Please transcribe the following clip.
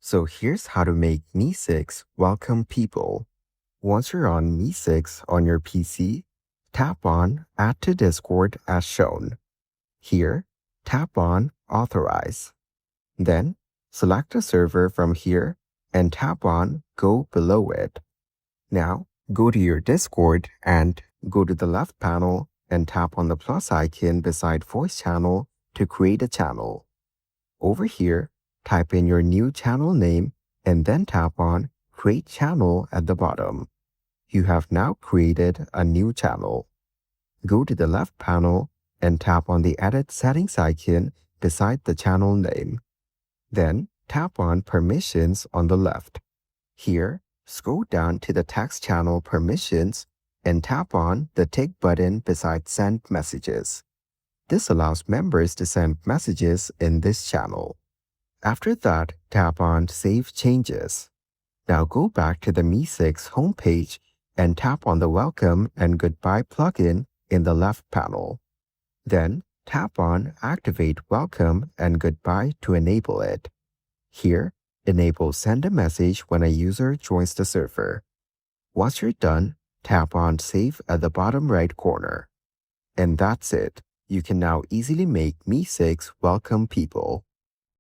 So here's how to make Mee6 welcome people. Once you're on Mee6 on your PC, tap on Add to Discord as shown. Here, tap on Authorize. Then, select a server from here and tap on Go below it. Now, go to your Discord and go to the left panel and tap on the plus icon beside Voice Channel to create a channel. Over here, type in your new channel name and then tap on Create Channel at the bottom. You have now created a new channel. Go to the left panel and tap on the Edit Settings icon beside the channel name. Then tap on Permissions on the left. Here, scroll down to the text channel permissions and tap on the tick button beside Send Messages. This allows members to send messages in this channel. After that, tap on Save Changes. Now go back to the Mee6 homepage and tap on the Welcome and Goodbye plugin in the left panel. Then tap on Activate Welcome and Goodbye to enable it. Here, enable Send a Message when a user joins the server. Once you're done, tap on Save at the bottom right corner. And that's it. You can now easily make Mee6 welcome people.